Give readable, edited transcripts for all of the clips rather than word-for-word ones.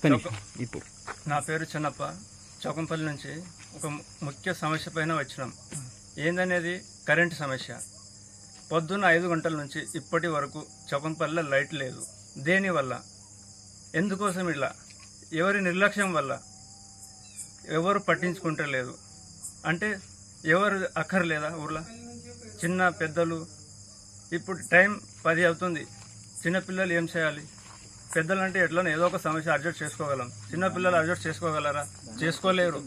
ఇప్పుడు నా పేరు చిన్నప్ప. చౌకంపల్లి నుంచి ఒక ముఖ్య సమస్య పైన వచ్చినాం. ఏందనేది కరెంటు సమస్య. పొద్దున్న 5 గంటల నుంచి ఇప్పటి వరకు చౌకంపల్లిలో లైట్ లేదు. దేనివల్ల, ఎందుకోసం ఇలా, ఎవరి నిర్లక్ష్యం వల్ల, ఎవరు పట్టించుకుంటలేదు అంటే ఎవరు అక్కర్లేదా ఊర్లో? చిన్న పెద్దలు, ఇప్పుడు టైం 10 అవుతుంది. చిన్నపిల్లలు ఏం చేయాలి? పెద్దలు అంటే ఎట్లా ఏదో ఒక సమస్య అడ్జస్ట్ చేసుకోగలం. చిన్నపిల్లలు అడ్జస్ట్ చేసుకోగలరా? చేసుకోలేరు.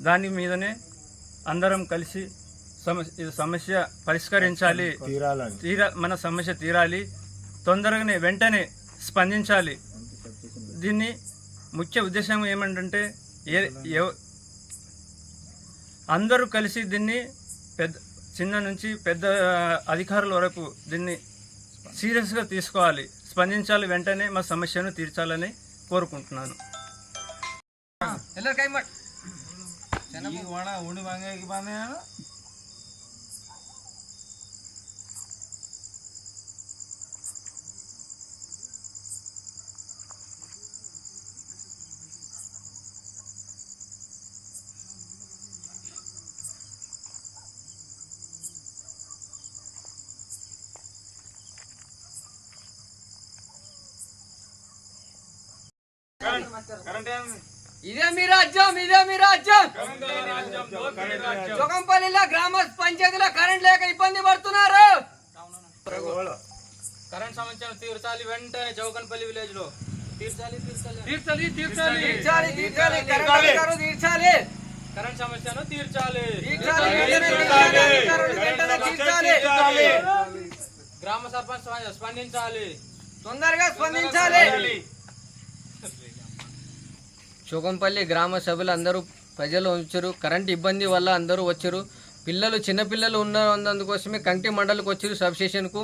దాని మీదనే అందరం కలిసి సమస్య పరిష్కరించాలి, మన సమస్య తీరాలి, తొందరగానే వెంటనే స్పందించాలి. దీన్ని ముఖ్య ఉద్దేశం ఏమంటే అందరూ కలిసి దీన్ని చిన్న నుంచి పెద్ద అధికారుల వరకు దీన్ని సీరియస్గా తీసుకోవాలి, స్పందించాలి, వెంటనే మా సమస్యను తీర్చాలని కోరుకుంటున్నాను. ఇదే మీ రాజ్యం, ఇదే మీ రాజ్యం. చౌకంపల్లిలో గ్రామ పంచాయతీలో కరెంట్ లేక ఇబ్బంది పడుతున్నారు. కరెంట్ సమస్యను తీర్చాలి వెంటనే. చౌకన్పల్లి విలేజ్ లో తీర్చాలి. కరెంట్ సమస్యను తీర్చాలి. గ్రామ సర్పంచ్ స్పందించాలి, తొందరగా స్పందించాలి. చౌకంపల్లి గ్రామ సభ్యులు అందరూ ప్రజలు వచ్చారు. కరెంట్ ఇబ్బంది వల్ల అందరూ వచ్చారు. చిన్నపిల్లలు ఉన్నందుకోసమే కంటి మండలికి వచ్చారు. సబ్స్టేషన్కు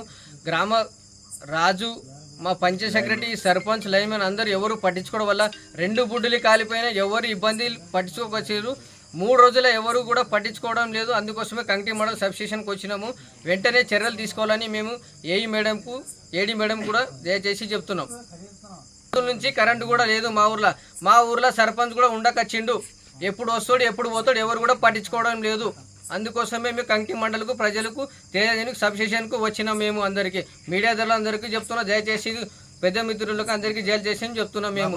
గ్రామ రాజు, మా పంచాయత్ సెక్రటరీ, సర్పంచ్, లైన్మెన్ అందరూ ఎవరు పట్టించుకోవడం వల్ల 2 బుడ్డులు కాలిపోయినా ఎవరు ఇబ్బంది పట్టించుకోవచ్చారు. 3 రోజులు ఎవరు కూడా పట్టించుకోవడం లేదు. అందుకోసమే కంటి మండలి సబ్స్టేషన్కి వచ్చినాము. వెంటనే చర్యలు తీసుకోవాలని మేము ఏఈ మేడం కూడా దయచేసి చెప్తున్నాం. నుంచి కరెంటు కూడా లేదు మా ఊర్లో సర్పంచ్ కూడా ఉండకొచ్చిండు. ఎప్పుడు వస్తాడు ఎప్పుడు పోతాడు ఎవరు కూడా పట్టించుకోవడం లేదు. అందుకోసమే మేము కంకి మండలకు ప్రజలకు తెలియజేయడానికి సబ్స్టేషన్కు వచ్చినాం. మేము అందరికీ మీడియా అందరికీ చెప్తున్నాం, దయచేసి పెద్ద మిత్రులకు అందరికీ జైలు చేసి చెప్తున్నాం. మేము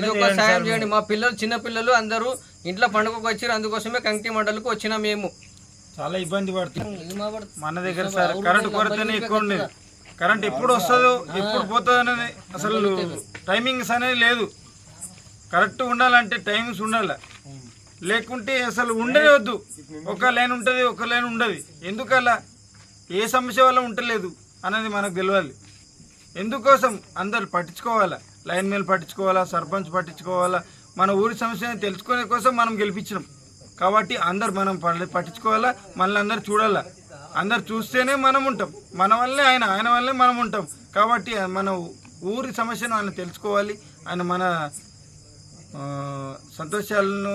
ఇది ఒక సాయం చేయండి. మా పిల్లలు, చిన్న పిల్లలు అందరూ ఇంట్లో పండుగకు వచ్చారు. అందుకోసమే కంకి మండలకు వచ్చినాం. మేము చాలా ఇబ్బంది పడుతుంది. మన దగ్గర సార్ కరెంటు కొరతనే ఎక్కువ ఉండేది. కరెంట్ ఎప్పుడు వస్తుందో ఎప్పుడు పోతుందో అనేది అసలు టైమింగ్స్ అనేది లేదు. కరెక్ట్ ఉండాలంటే టైమింగ్స్ ఉండాలి, లేకుంటే అసలు ఉండనే వద్దు. ఒక లైన్ ఉంటుంది, ఒక లైన్ ఉండదు. ఎందుకలా, ఏ సమస్య వల్ల ఉండలేదు అనేది మనకు తెలియాలి. ఎందుకోసం అందరు పట్టించుకోవాలా, లైన్ మేలు పట్టించుకోవాలా, సర్పంచ్ పట్టించుకోవాలా. మన ఊరి సమస్యని తెలుసుకునే కోసం మనం గెలిపించినాం కాబట్టి అందరు మనం పట్టించుకోవాలా, మనల్ని అందరు చూడాలా. అందరు చూస్తేనే మనం ఉంటాం, మన వల్లే ఆయన వల్లే మనం ఉంటాం. కాబట్టి మన ఊరి సమస్యను ఆయన తెలుసుకోవాలి. ఆయన మన సంతోషాలను